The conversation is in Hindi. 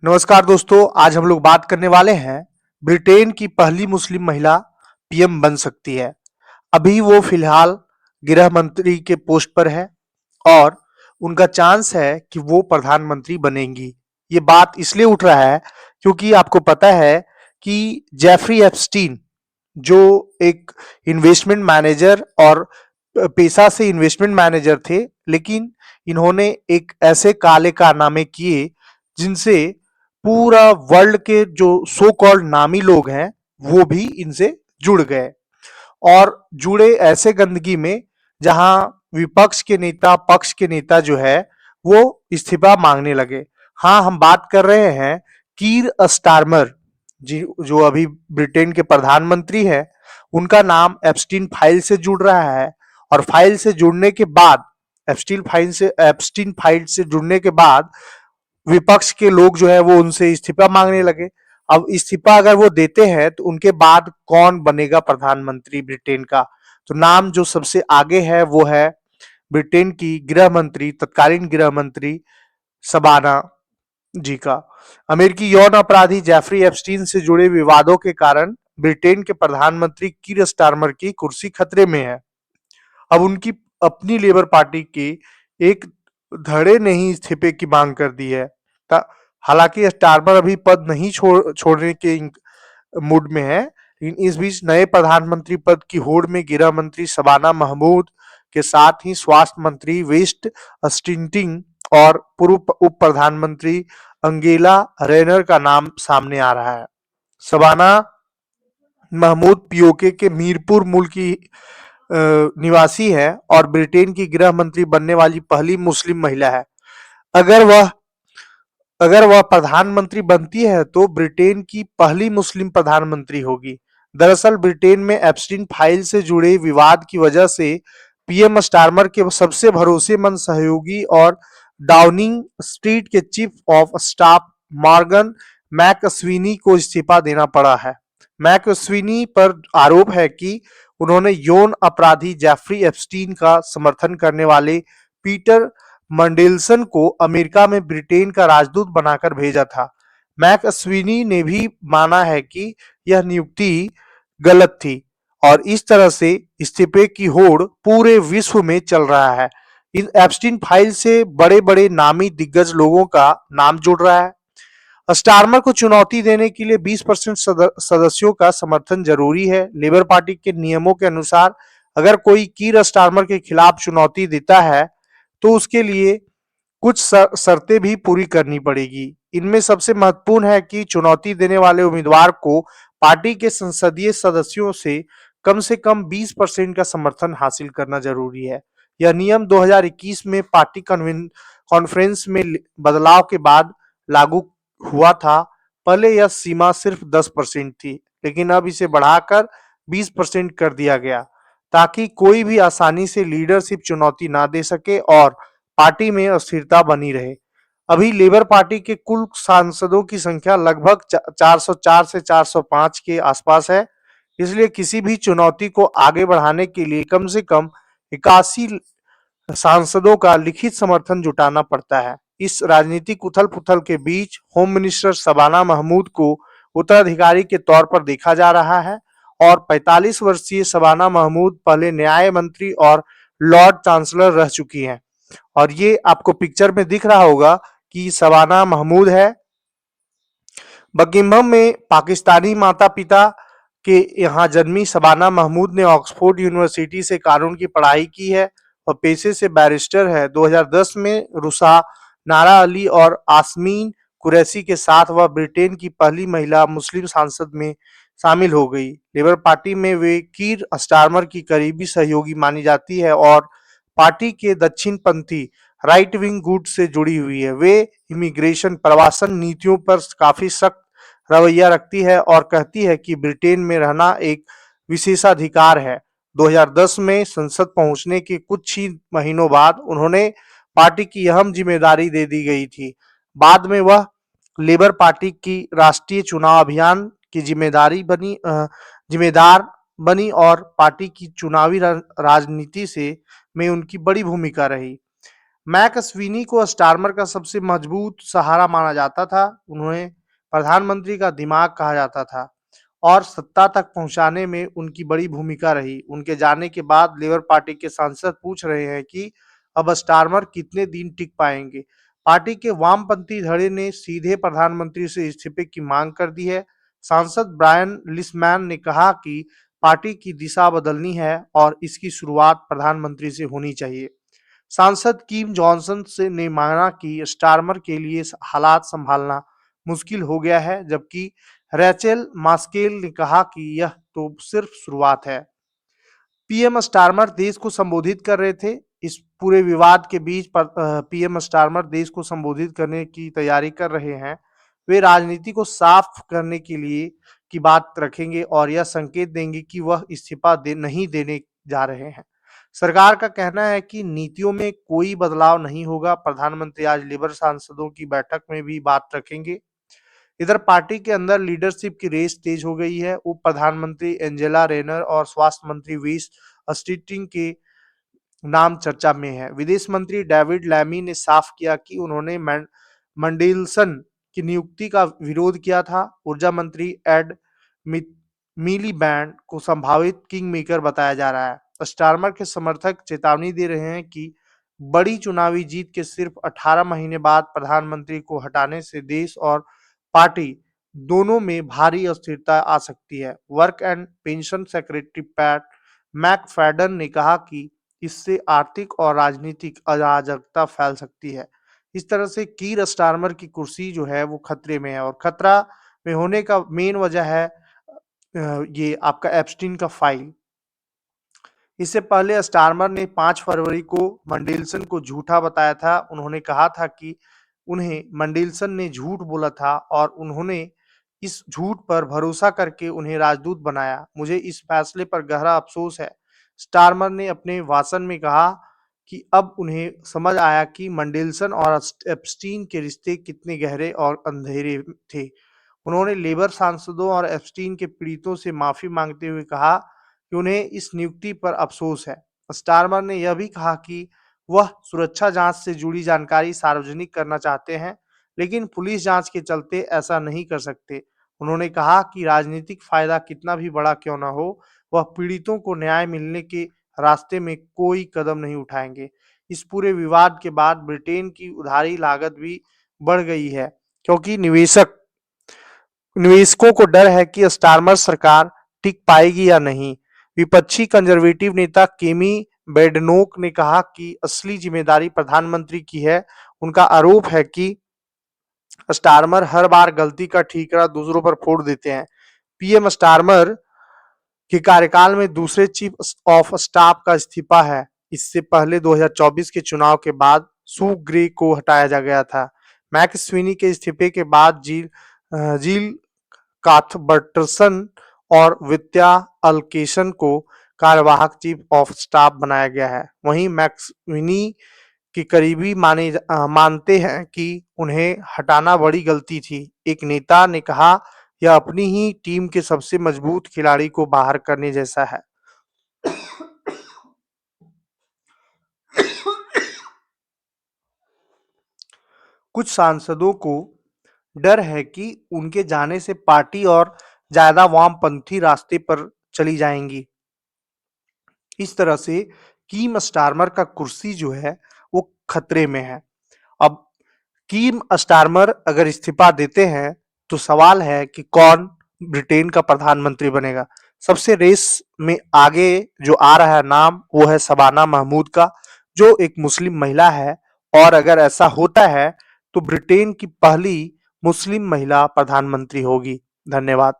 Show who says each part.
Speaker 1: नमस्कार दोस्तों, आज हम लोग बात करने वाले हैं ब्रिटेन की पहली मुस्लिम महिला पीएम बन सकती है। अभी वो फिलहाल गृह मंत्री के पोस्ट पर है और उनका चांस है कि वो प्रधानमंत्री बनेंगी। ये बात इसलिए उठ रहा है क्योंकि आपको पता है कि जेफरी एप्स्टीन जो एक इन्वेस्टमेंट मैनेजर और पेशा से इन्वेस्टमेंट मैनेजर थे, लेकिन इन्होंने एक ऐसे काले कारनामे किए जिनसे पूरा वर्ल्ड के जो सो कॉल्ड नामी लोग हैं वो भी इनसे जुड़ गए और जुड़े ऐसे गंदगी में जहां विपक्ष के नेता पक्ष के नेता जो है वो इस्तीफा मांगने लगे। हाँ, हम बात कर रहे हैं कीर स्टारमर जी, जो अभी ब्रिटेन के प्रधानमंत्री हैं। उनका नाम एप्स्टीन फाइल से जुड़ रहा है और फाइल से जुड़ने के बाद एप्स्टीन फाइल से जुड़ने के बाद विपक्ष के लोग जो है वो उनसे इस्तीफा मांगने लगे। अब इस्तीफा अगर वो देते हैं तो उनके बाद कौन बनेगा प्रधानमंत्री ब्रिटेन का? तो नाम जो सबसे आगे है वो है ब्रिटेन की गृह मंत्री, तत्कालीन गृह मंत्री शबाना जी का। अमेरिकी यौन अपराधी जेफरी एप्स्टीन से जुड़े विवादों के कारण ब्रिटेन के प्रधानमंत्री कीर स्टारमर की कुर्सी खतरे में है। अब उनकी अपनी लेबर पार्टी के एक धड़े ने ही इस्तीफे की मांग कर दी है। हालांकि स्टारमर अभी पद नहीं छोड़ने के मूड में है, लेकिन इस बीच नए प्रधानमंत्री पद की होड़ में गृह मंत्री शबाना महमूद के साथ ही स्वास्थ्य मंत्री वेस्ट स्टिंटिंग और पूर्व उप प्रधानमंत्री अंगेला रेनर का नाम सामने आ रहा है। शबाना महमूद पीओके के मीरपुर मुल्क की निवासी है और ब्रिटेन की गृह मंत्री बनने वाली पहली मुस्लिम महिला है। अगर वह अगर वह प्रधानमंत्री बनती है तो ब्रिटेन की पहली मुस्लिम प्रधानमंत्री होगी। दरअसल ब्रिटेन में एप्स्टीन फाइल से जुड़े विवाद की वजह से पीएम स्टारमर के सबसे भरोसेमंद सहयोगी और डाउनिंग स्ट्रीट के chief of staff Morgan McSweeney को इस्तीफा देना पड़ा है। मैकस्वीनी पर आरोप है कि उन्होंने यौन अपराधी जेफरी एप्स्टीन का समर्थन करने वाले पीटर मंडेलसन को अमेरिका में ब्रिटेन का राजदूत बनाकर भेजा था। मैकस्वीनी ने भी माना है कि यह नियुक्ति गलत थी और इस तरह से इस्तीफे की होड़ पूरे विश्व में चल रहा है। इन एप्स्टीन फाइल से बड़े-बड़े नामी दिग्गज लोगों का नाम जुड़ रहा है। स्टारमर को चुनौती देने के लिए 20% सदस्यों का समर्थन जरूरी है। लेबर पार्टी के नियमों के अनुसार अगर कोई कीर स्टारमर के खिलाफ चुनौती देता है तो उसके लिए कुछ शर्तें भी पूरी करनी पड़ेगी। इनमें सबसे महत्वपूर्ण है कि चुनौती देने वाले उम्मीदवार को पार्टी के संसदीय सदस्यों से कम 20% का समर्थन हासिल करना जरूरी है। यह नियम 2021 में पार्टी कॉन्फ्रेंस में बदलाव के बाद लागू हुआ था। पहले यह सीमा सिर्फ 10% थी, लेकिन अब इसे बढ़ाकर 20% कर दिया गया ताकि कोई भी आसानी से लीडरशिप चुनौती ना दे सके और पार्टी में अस्थिरता बनी रहे। अभी लेबर पार्टी के कुल सांसदों की संख्या लगभग 404 से 405 के आसपास है। इसलिए किसी भी चुनौती को आगे बढ़ाने के लिए कम से कम 81 सांसदों का लिखित समर्थन जुटाना पड़ता है। इस राजनीतिक उथल-पुथल के बीच होम मिनिस्टर शबाना महमूद को उत्तराधिकारी के तौर पर देखा जा रहा है और 45 वर्षीय शबाना महमूद पहले न्याय मंत्री और लॉर्ड चांसलर रह चुकी हैं। और ये आपको पिक्चर में दिख रहा होगा कि शबाना महमूद है। बकिंघम में पाकिस्तानी माता पिता के यहाँ जन्मी शबाना महमूद ने ऑक्सफोर्ड यूनिवर्सिटी से कानून की पढ़ाई की है और पेशे से बैरिस्टर है। 2010 में रुसा नारा अली और आसमीन कुरैशी के साथ वह ब्रिटेन की पहली महिला मुस्लिम सांसद में शामिल हो गई। लेबर पार्टी में वे कीर स्टारमर की करीबी सहयोगी मानी जाती है और पार्टी के दक्षिणपंथी राइट विंग गुट से जुड़ी हुई है। वे इमिग्रेशन प्रवासन नीतियों पर काफी सख्त रवैया रखती है और कहती है कि ब्रिटेन में रहना एक विशेषाधिकार है। 2010 में संसद पहुंचने के कुछ ही महीनों बाद उन्होंने पार्टी की अहम जिम्मेदारी दे दी गई थी। बाद में वह लेबर पार्टी की राष्ट्रीय चुनाव अभियान की जिम्मेदार बनी और पार्टी की चुनावी राजनीति से में उनकी बड़ी भूमिका रही। मैकस्वीनी को स्टारमर का सबसे मजबूत सहारा माना जाता था। उन्हें प्रधानमंत्री का दिमाग कहा जाता था और सत्ता तक पहुंचाने में उनकी बड़ी भूमिका रही। उनके जाने के बाद लेबर पार्टी के सांसद पूछ रहे हैं कि अब स्टारमर कितने दिन टिक पाएंगे। पार्टी के वामपंथी धड़े ने सीधे प्रधानमंत्री से इस्तीफे की मांग कर दी है। सांसद ब्रायन लिसमैन ने कहा कि पार्टी की दिशा बदलनी है और इसकी शुरुआत प्रधानमंत्री से होनी चाहिए। सांसद किम जॉनसन से ने माना कि स्टारमर के लिए हालात संभालना मुश्किल हो गया है, जबकि रैचेल मास्केल ने कहा कि यह तो सिर्फ शुरुआत है। पीएम स्टारमर देश को संबोधित कर रहे थे। इस पूरे विवाद के बीच पीएम स्टारमर देश को संबोधित करने की तैयारी कर रहे हैं। वे राजनीति को साफ करने के लिए की बात रखेंगे और यह संकेत देंगे कि वह इस्तीफा नहीं देने जा रहे हैं। सरकार का कहना है कि नीतियों में कोई बदलाव नहीं होगा। प्रधानमंत्री आज लेबर सांसदों की बैठक में भी बात रखेंगे। इधर पार्टी के अंदर लीडरशिप की रेस तेज हो गई है। उप प्रधानमंत्री एंजेला रेनर और स्वास्थ्य मंत्री वीस अस्टिटिंग के नाम चर्चा में है। विदेश मंत्री डेविड लैमी ने साफ किया कि उन्होंने मंडेलसन की नियुक्ति का विरोध किया था। ऊर्जा मंत्री एड मिलीबैंड को संभावित किंग मेकर बताया जा रहा है। स्टारमर के समर्थक चेतावनी दे रहे हैं कि बड़ी चुनावी जीत के सिर्फ 18 महीने बाद प्रधानमंत्री को हटाने से देश और पार्टी दोनों में भारी अस्थिरता आ सकती है। Work and pension secretary Pat McFadden ने कहा कि इससे आर्थिक और राजनीतिक अराजकता फैल सकती है। इस तरह से कीर स्टारमर की कुर्सी जो है वो खतरे में है और खतरा में होने का मेन वजह है ये आपका एप्स्टीन का फाइल। इससे पहले स्टारमर ने 5 फरवरी को मंडेलसन को झूठा बताया था। उन्होंने कहा था कि उन्हें मंडेलसन ने झूठ बोला था और उन्होंने इस झूठ पर भरोसा करके उन्हें राजदूत बनाया। मुझे इस फैसले पर गहरा अफसोस है। स्टारमर ने अपने भाषण में कहा कि अब उन्हें समझ आया कि मंडेलसन और एप्स्टीन के रिश्ते कितने गहरे और अंधेरे थे। उन्होंने लेबर सांसदों और एप्स्टीन के पीड़ितों से माफी मांगते हुए कहा कि उन्हें इस नियुक्ति पर अफसोस है। स्टारमर ने यह भी कहा कि वह सुरक्षा जांच से जुड़ी जानकारी सार्वजनिक करना चाहते हैं, लेकिन पुलिस जांच के चलते ऐसा नहीं कर सकते। उन्होंने कहा कि राजनीतिक फायदा कितना भी बड़ा क्यों न हो, वह पीड़ितों को न्याय मिलने के रास्ते में कोई कदम नहीं उठाएंगे। इस पूरे विवाद के बाद ब्रिटेन की उधारी लागत भी बढ़ गई है, क्योंकि निवेशकों को डर है कि स्टारमर सरकार टिक पाएगी या नहीं। विपक्षी कंजर्वेटिव नेता केमी बेडनोक ने कहा कि असली जिम्मेदारी प्रधानमंत्री की है। उनका आरोप है कि स्टारमर हर बार गलती का ठीकरा दूसरों पर फोड़ देते हैं। पीएम स्टारमर के कार्यकाल में दूसरे चीफ ऑफ स्टाफ का इस्तीफा है। इससे पहले 2024 के चुनाव के बाद सू ग्रे को हटाया जा गया था। मैकस्वीनी के इस्तीफे के बाद जील काथबर्टसन और वित्या अल्केशन को कार्यवाहक चीफ ऑफ स्टाफ बनाया गया है। वहीं मैक्सविनी के करीबी मानते हैं कि उन्हें हटाना बड़ी गलती थी। एक नेता ने कहा, यह अपनी ही टीम के सबसे मजबूत खिलाड़ी को बाहर करने जैसा है। कुछ सांसदों को डर है कि उनके जाने से पार्टी और ज्यादा वामपंथी रास्ते पर चली जाएंगी। इस तरह से कीम स्टारमर का कुर्सी जो है वो खतरे में है। अब कीम स्टारमर अगर इस्तीफा देते हैं तो सवाल है कि कौन ब्रिटेन का प्रधानमंत्री बनेगा। सबसे रेस में आगे जो आ रहा है नाम वो है शबाना महमूद का, जो एक मुस्लिम महिला है। और अगर ऐसा होता है तो ब्रिटेन की पहली मुस्लिम महिला प्रधानमंत्री होगी। धन्यवाद।